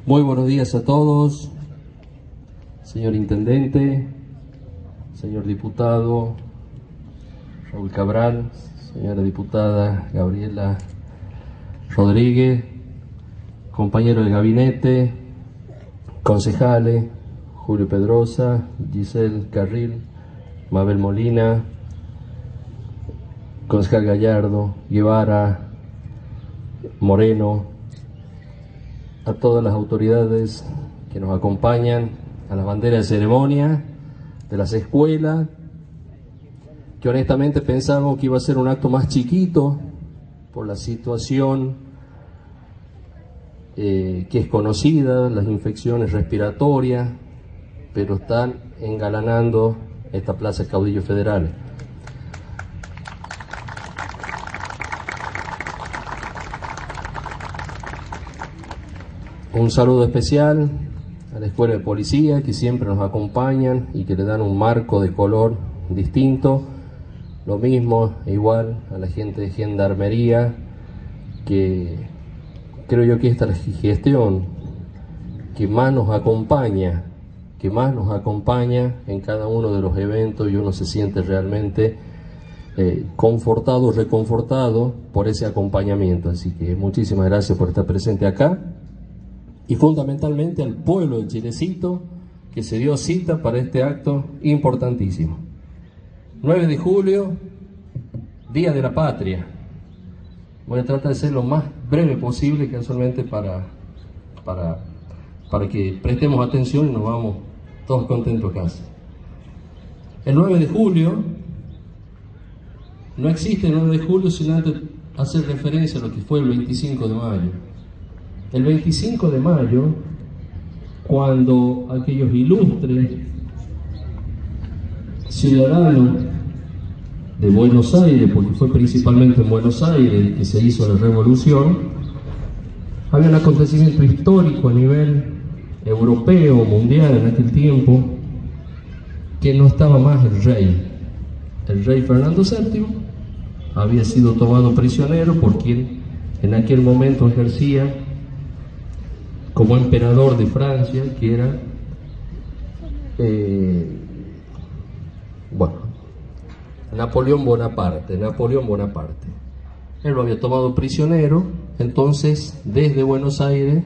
Muy buenos días a todos, señor Intendente, señor Diputado Raúl Cabral, señora Diputada Gabriela Rodríguez, compañeros de gabinete, concejales, Julio Pedrosa, Giselle Carril, Mabel Molina, concejal Gallardo, Guevara, Moreno, a todas las autoridades que nos acompañan, a las banderas de ceremonia de las escuelas, que honestamente pensamos que iba a ser un acto más chiquito por la situación que es conocida, las infecciones respiratorias, pero están engalanando esta plaza de caudillos federales. Un saludo especial a la Escuela de Policía, que siempre nos acompañan y que le dan un marco de color distinto. Lo mismo, igual, a la gente de Gendarmería, que creo yo que esta es la gestión que más nos acompaña en cada uno de los eventos, y uno se siente realmente confortado, reconfortado por ese acompañamiento. Así que muchísimas gracias por estar presente acá. Y fundamentalmente al pueblo de Chilecito, que se dio cita para este acto importantísimo. 9 de julio, Día de la Patria. Voy a tratar de ser lo más breve posible, casualmente para que prestemos atención y nos vamos todos contentos a casa. El 9 de julio, no existe el 9 de julio sin antes hacer referencia a lo que fue el 25 de mayo. El 25 de mayo, cuando aquellos ilustres ciudadanos de Buenos Aires, porque fue principalmente en Buenos Aires que se hizo la revolución, había un acontecimiento histórico a nivel europeo, mundial en aquel tiempo, que no estaba más el rey. El rey Fernando VII había sido tomado prisionero por quien en aquel momento ejercía como emperador de Francia, que era Napoleón Bonaparte. Él lo había tomado prisionero. Entonces, desde Buenos Aires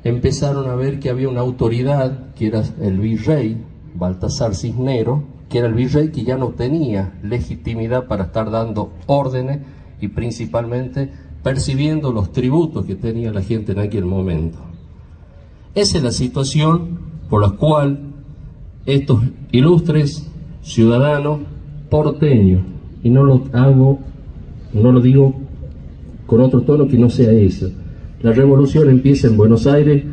empezaron a ver que había una autoridad, que era el virrey Baltasar Cisneros, que era el virrey que ya no tenía legitimidad para estar dando órdenes y principalmente percibiendo los tributos que tenía la gente en aquel momento. Esa es la situación por la cual estos ilustres ciudadanos porteños, y no lo digo con otro tono que no sea eso, la revolución empieza en Buenos Aires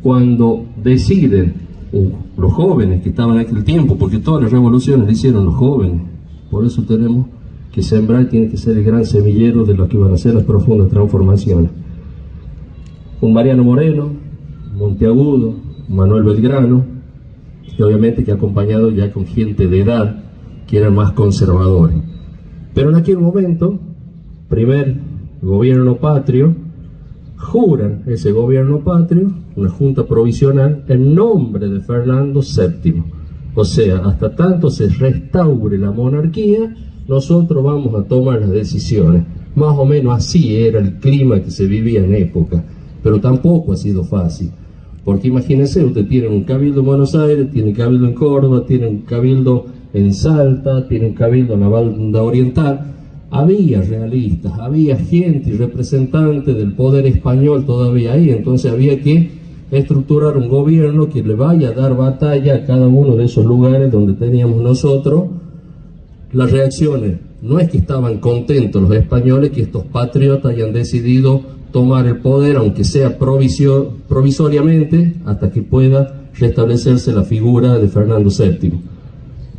cuando deciden los jóvenes que estaban en aquel tiempo, porque todas las revoluciones la hicieron los jóvenes, por eso tenemos que sembrar, tiene que ser el gran semillero de lo que van a ser las profundas transformaciones. Un Mariano Moreno, Monteagudo, Manuel Belgrano, y obviamente que acompañado ya con gente de edad que eran más conservadores. Pero en aquel momento, primer gobierno patrio, juran ese gobierno patrio, una junta provisional, en nombre de Fernando VII. O sea, hasta tanto se restaure la monarquía, nosotros vamos a tomar las decisiones. Más o menos así era el clima que se vivía en época, pero tampoco ha sido fácil, porque imagínense, usted tiene un cabildo en Buenos Aires, tiene un cabildo en Córdoba, tiene un cabildo en Salta, tiene un cabildo en la Banda Oriental. Había realistas, había gente y representantes del poder español todavía ahí, entonces había que estructurar un gobierno que le vaya a dar batalla a cada uno de esos lugares donde teníamos nosotros. Las reacciones, no es que estaban contentos los españoles que estos patriotas hayan decidido tomar el poder, aunque sea provisoriamente, hasta que pueda restablecerse la figura de Fernando VII.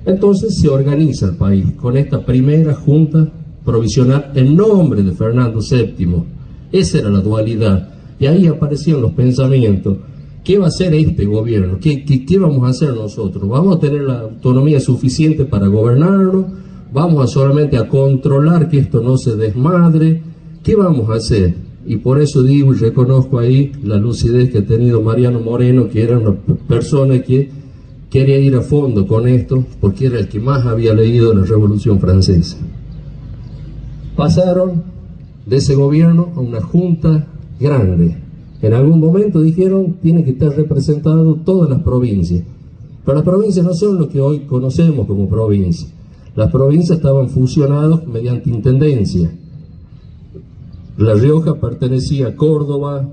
Entonces se organiza el país con esta primera junta provisional en nombre de Fernando VII. Esa era la dualidad, y ahí aparecían los pensamientos. ¿Qué va a hacer este gobierno? ¿Qué vamos a hacer nosotros? ¿Vamos a tener la autonomía suficiente para gobernarlo? ¿Vamos a solamente a controlar que esto no se desmadre? ¿Qué vamos a hacer? y por eso digo y reconozco ahí la lucidez que ha tenido Mariano Moreno, que era una persona que quería ir a fondo con esto, porque era el que más había leído la Revolución Francesa. Pasaron de ese gobierno a una junta grande. En algún momento dijeron, tiene que estar representado todas las provincias. Pero las provincias no son lo que hoy conocemos como provincias. Las provincias estaban fusionadas mediante intendencia. La Rioja pertenecía a Córdoba,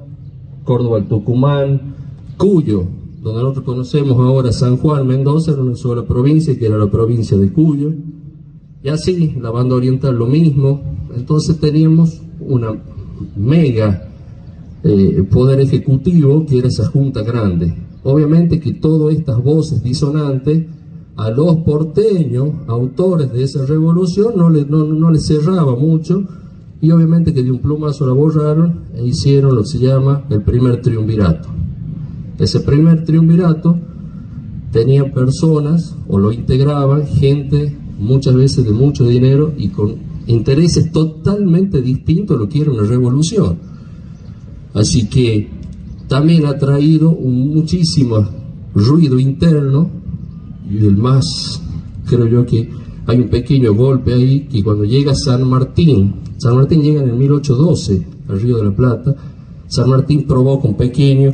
Córdoba al Tucumán, Cuyo, donde nosotros conocemos ahora San Juan, Mendoza, era una sola provincia, que era la provincia de Cuyo. Y así, la banda oriental lo mismo. Entonces teníamos una mega poder ejecutivo, que era esa junta grande. Obviamente que todas estas voces disonantes a los porteños, autores de esa revolución, no les cerraba mucho, y obviamente que de un plumazo la borraron e hicieron lo que se llama el primer triunvirato. Ese primer triunvirato tenía personas, o lo integraban, gente muchas veces de mucho dinero y con intereses totalmente distintos a lo que era una revolución. Así que también ha traído muchísimo ruido interno, y el más, creo yo que hay un pequeño golpe ahí, que cuando llega San Martín llega en el 1812 al Río de la Plata. San Martín provoca un pequeño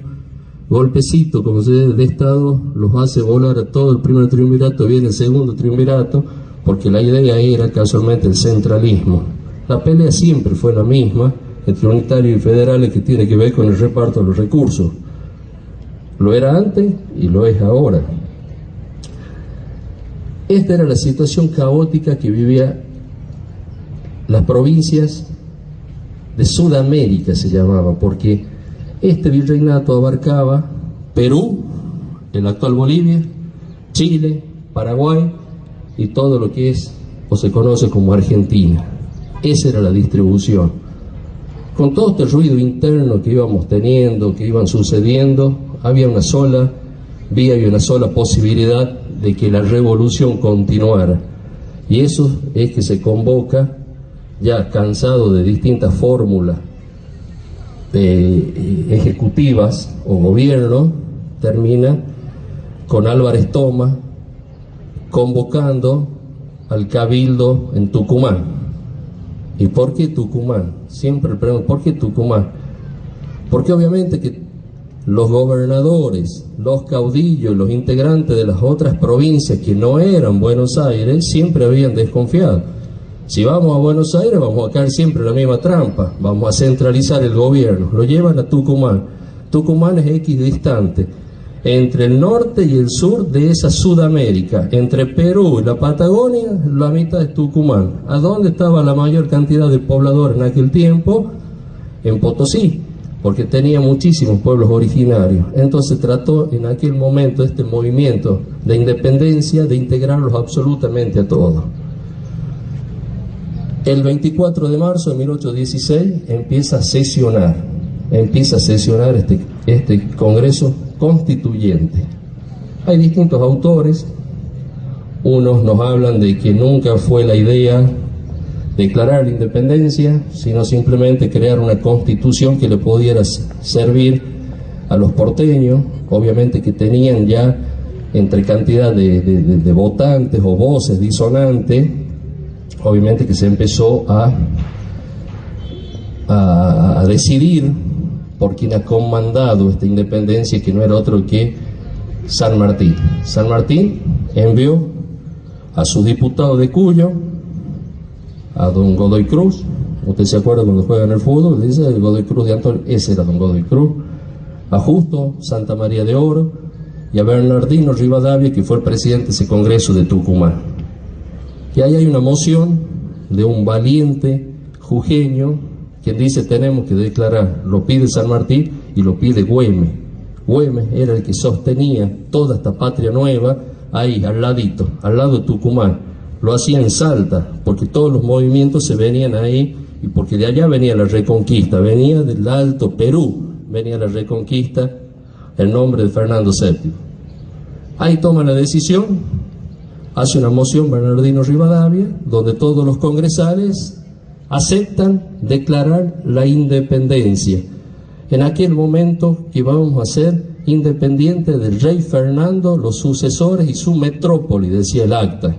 golpecito, como se dice, de Estado, los hace volar a todo el primer triunvirato, viene el segundo triunvirato, porque la idea era casualmente el centralismo. La pelea siempre fue la misma, entre unitarios y federales, que tiene que ver con el reparto de los recursos. Lo era antes y lo es ahora. Esta era la situación caótica que vivía las provincias de Sudamérica, se llamaba, porque este virreinato abarcaba Perú, el actual Bolivia, Chile, Paraguay y todo lo que es o se conoce como Argentina. Esa era la distribución. Con todo este ruido interno que íbamos teniendo, que iban sucediendo, había una sola vía y una sola posibilidad de que la revolución continuara. Y eso es que se convoca, ya cansado de distintas fórmulas ejecutivas o gobierno, termina con Álvarez Thomas convocando al Cabildo en Tucumán. ¿Y por qué Tucumán? Siempre pregunto, ¿por qué Tucumán? Porque obviamente que los gobernadores, los caudillos, los integrantes de las otras provincias que no eran Buenos Aires, siempre habían desconfiado. Si vamos a Buenos Aires vamos a caer siempre en la misma trampa, vamos a centralizar el gobierno. Lo llevan a Tucumán. Tucumán es equidistante entre el norte y el sur de esa Sudamérica, entre Perú y la Patagonia, la mitad es Tucumán. ¿A dónde estaba la mayor cantidad de pobladores en aquel tiempo? En Potosí, porque tenía muchísimos pueblos originarios. Entonces trató en aquel momento este movimiento de independencia de integrarlos absolutamente a todos. El 24 de marzo de 1816 empieza a sesionar este Congreso Constituyente. Hay distintos autores, unos nos hablan de que nunca fue la idea declarar la independencia, sino simplemente crear una constitución que le pudiera servir a los porteños, obviamente que tenían ya entre cantidad de votantes o voces disonantes, obviamente que se empezó a decidir por quien ha comandado esta independencia, que no era otro que San Martín. San Martín envió a su diputado de Cuyo, a don Godoy Cruz. Usted se acuerda cuando juegan el fútbol, dice el Godoy Cruz de Antonio, ese era don Godoy Cruz. A Justo Santa María de Oro y a Bernardino Rivadavia, que fue el presidente de ese Congreso de Tucumán. Y ahí hay una moción de un valiente jujeño, quien dice tenemos que declarar. Lo pide San Martín y lo pide Güemes. Güemes era el que sostenía toda esta patria nueva ahí, al ladito, al lado de Tucumán. Lo hacía en Salta, porque todos los movimientos se venían ahí, y porque de allá venía la reconquista, venía del Alto Perú, venía la reconquista, el nombre de Fernando VII. Ahí toma la decisión, hace una moción Bernardino Rivadavia, donde todos los congresales aceptan declarar la independencia. En aquel momento que íbamos a ser independientes del rey Fernando, los sucesores y su metrópoli, decía el acta.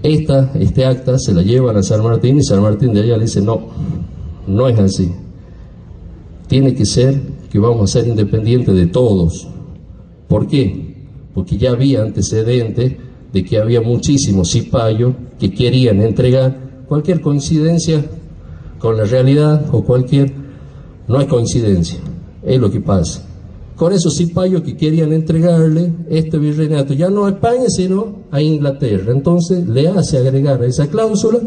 Este acta se la llevan a San Martín y San Martín de allá le dice, no es así. Tiene que ser que vamos a ser independientes de todos. ¿Por qué? Porque ya había antecedentes de que había muchísimos cipayos que querían entregar cualquier coincidencia con la realidad o no hay coincidencia, es lo que pasa. Con esos cipayos que querían entregarle este virreinato, ya no a España, sino a Inglaterra. Entonces le hace agregar a esa cláusula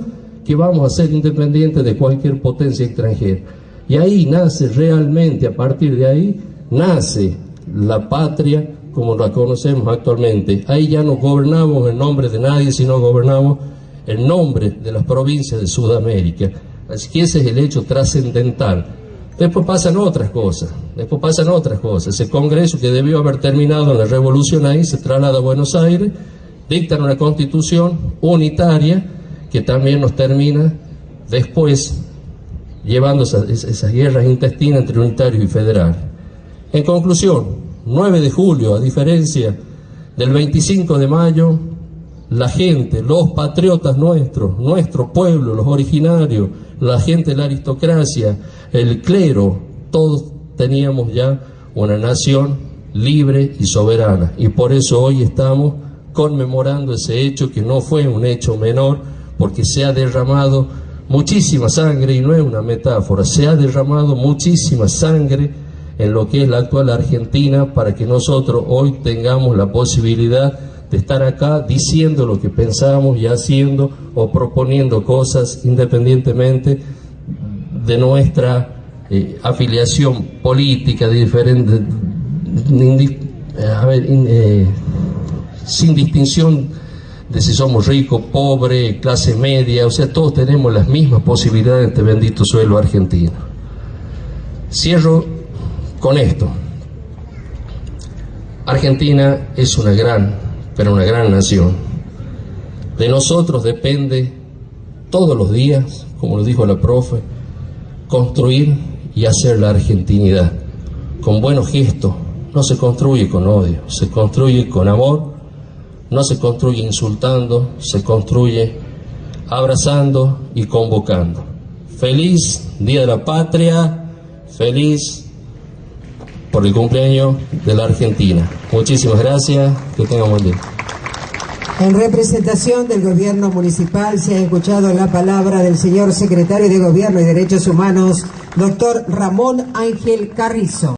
que vamos a ser independientes de cualquier potencia extranjera. Y ahí nace realmente, a partir de ahí, nace la patria como la conocemos actualmente. Ahí ya no gobernamos en nombre de nadie, sino gobernamos en nombre de las provincias de Sudamérica. Así que ese es el hecho trascendental. Después pasan otras cosas. Ese congreso que debió haber terminado en la revolución ahí se traslada a Buenos Aires, dictan una constitución unitaria que también nos termina después llevando esas guerras intestinas entre unitarios y federales. En conclusión, 9 de julio, a diferencia del 25 de mayo, la gente, los patriotas nuestros, nuestro pueblo, los originarios, la gente de la aristocracia, el clero, todos teníamos ya una nación libre y soberana. Y por eso hoy estamos conmemorando ese hecho, que no fue un hecho menor, porque se ha derramado muchísima sangre, y no es una metáfora, se ha derramado muchísima sangre en lo que es la actual Argentina, para que nosotros hoy tengamos la posibilidad de estar acá diciendo lo que pensamos y haciendo o proponiendo cosas independientemente de nuestra afiliación política, de diferentes, sin distinción de si somos ricos, pobres, clase media, o sea, todos tenemos las mismas posibilidades en este bendito suelo argentino. Cierro con esto. Argentina es una gran nación. De nosotros depende todos los días, como lo dijo la profe, construir y hacer la argentinidad con buenos gestos. No se construye con odio, se construye con amor, no se construye insultando, se construye abrazando y convocando. Feliz Día de la Patria, feliz por el cumpleaños de la Argentina. Muchísimas gracias, que tengan buen día. En representación del gobierno municipal se ha escuchado la palabra del señor secretario de Gobierno y Derechos Humanos, doctor Ramón Ángel Carrizo.